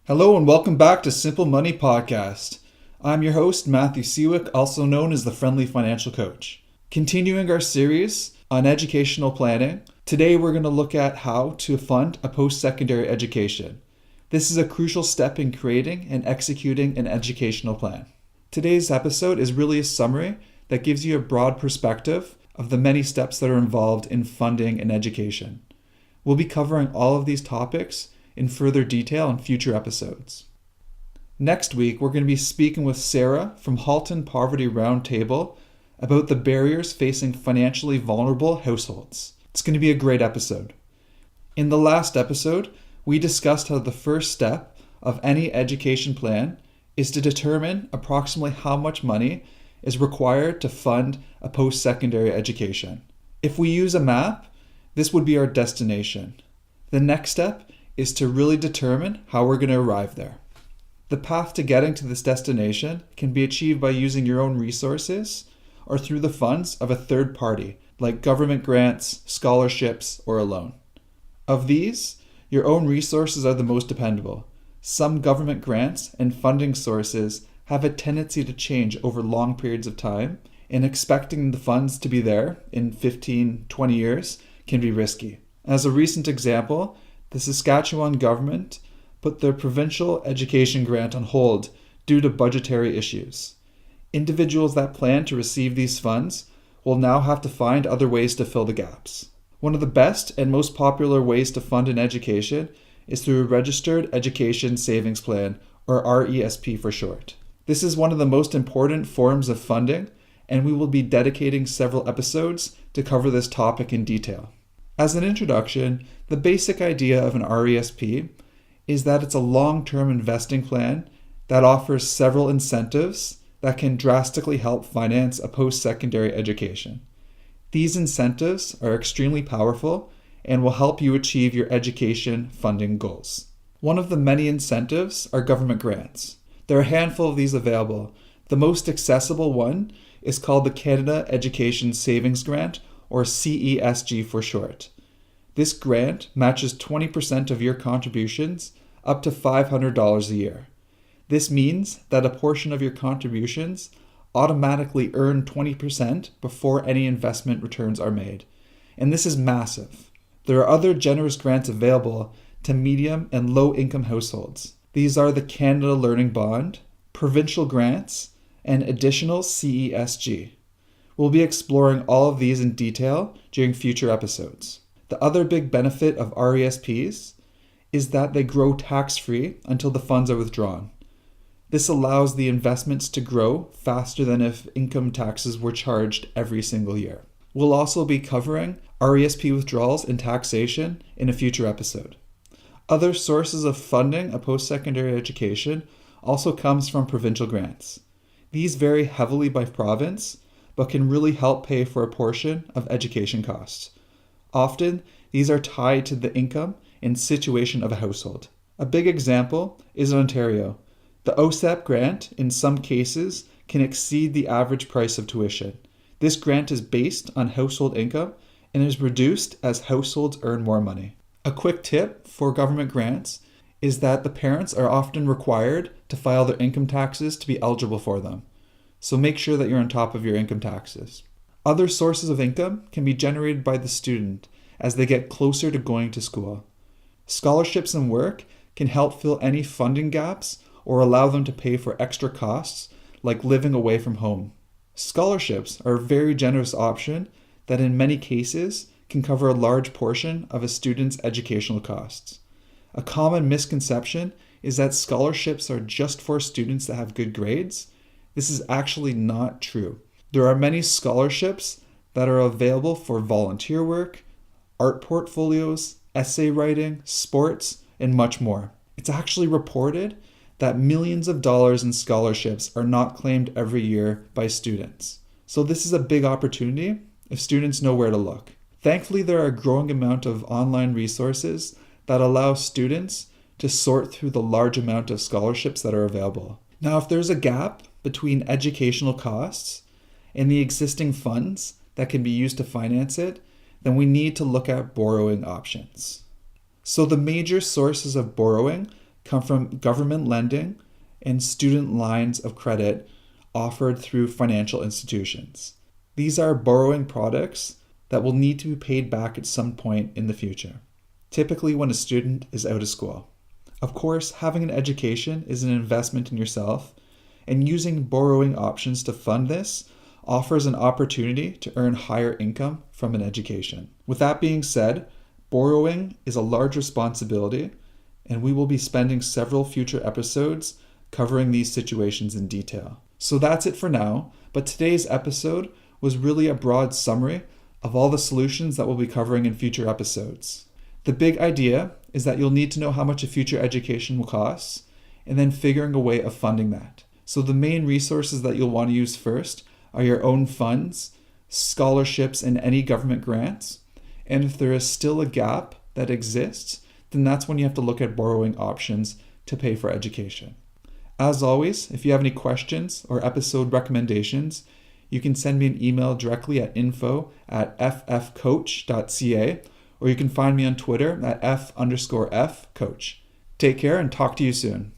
Hello and welcome back to Simple Money Podcast. I'm your host, Matthew Sewick, also known as the Friendly Financial Coach. Continuing our series on educational planning, today we're going to look at how to fund a post-secondary education. This is a crucial step in creating and executing an educational plan. Today's episode is really a summary that gives you a broad perspective of the many steps that are involved in funding an education. We'll be covering all of these topics in further detail in future episodes. Next week, we're going to be speaking with Sarah from Halton Poverty Roundtable about the barriers facing financially vulnerable households. It's going to be a great episode. In the last episode, we discussed how the first step of any education plan is to determine approximately how much money is required to fund a post-secondary education. If we use a map, this would be our destination. The next step is to really determine how we're going to arrive there. The path to getting to this destination can be achieved by using your own resources or through the funds of a third party, like government grants, scholarships, or a loan. Of these, your own resources are the most dependable. Some government grants and funding sources have a tendency to change over long periods of time, and expecting the funds to be there in 15, 20 years can be risky. As a recent example, the Saskatchewan government put their provincial education grant on hold due to budgetary issues. Individuals that plan to receive these funds will now have to find other ways to fill the gaps. One of the best and most popular ways to fund an education is through a Registered Education Savings Plan, or RESP for short. This is one of the most important forms of funding, and we will be dedicating several episodes to cover this topic in detail. As an introduction, the basic idea of an RESP is that it's a long-term investing plan that offers several incentives that can drastically help finance a post-secondary education. These incentives are extremely powerful and will help you achieve your education funding goals. One of the many incentives are government grants. There are a handful of these available. The most accessible one is called the Canada Education Savings Grant, or CESG for short. This grant matches 20% of your contributions up to $500 a year. This means that a portion of your contributions automatically earn 20% before any investment returns are made. And this is massive. There are other generous grants available to medium and low income households. These are the Canada Learning Bond, provincial grants, and additional CESG. We'll be exploring all of these in detail during future episodes. The other big benefit of RESPs is that they grow tax-free until the funds are withdrawn. This allows the investments to grow faster than if income taxes were charged every single year. We'll also be covering RESP withdrawals and taxation in a future episode. Other sources of funding a post-secondary education also comes from provincial grants. These vary heavily by province, but can really help pay for a portion of education costs. Often, these are tied to the income and situation of a household. A big example is in Ontario. The OSAP grant, in some cases, can exceed the average price of tuition. This grant is based on household income and is reduced as households earn more money. A quick tip for government grants is that the parents are often required to file their income taxes to be eligible for them. So make sure that you're on top of your income taxes. Other sources of income can be generated by the student as they get closer to going to school. Scholarships and work can help fill any funding gaps or allow them to pay for extra costs like living away from home. Scholarships are a very generous option that in many cases can cover a large portion of a student's educational costs. A common misconception is that scholarships are just for students that have good grades. This is actually not true. There are many scholarships that are available for volunteer work, art portfolios, essay writing, sports, and much more. It's actually reported that millions of dollars in scholarships are not claimed every year by students. So this is a big opportunity if students know where to look. Thankfully, there are a growing amount of online resources that allow students to sort through the large amount of scholarships that are available. Now, if there's a gap between educational costs and the existing funds that can be used to finance it, then we need to look at borrowing options. So the major sources of borrowing come from government lending and student lines of credit offered through financial institutions. These are borrowing products that will need to be paid back at some point in the future, typically when a student is out of school. Of course, having an education is an investment in yourself, and using borrowing options to fund this offers an opportunity to earn higher income from an education. With that being said, borrowing is a large responsibility, and we will be spending several future episodes covering these situations in detail. So that's it for now, but today's episode was really a broad summary of all the solutions that we'll be covering in future episodes. The big idea is that you'll need to know how much a future education will cost, and then figuring a way of funding that. So the main resources that you'll want to use first are your own funds, scholarships, and any government grants. And if there is still a gap that exists, then that's when you have to look at borrowing options to pay for education. As always, if you have any questions or episode recommendations, you can send me an email directly at info@ffcoach.ca, or you can find me on Twitter at @F_F coach. Take care and talk to you soon.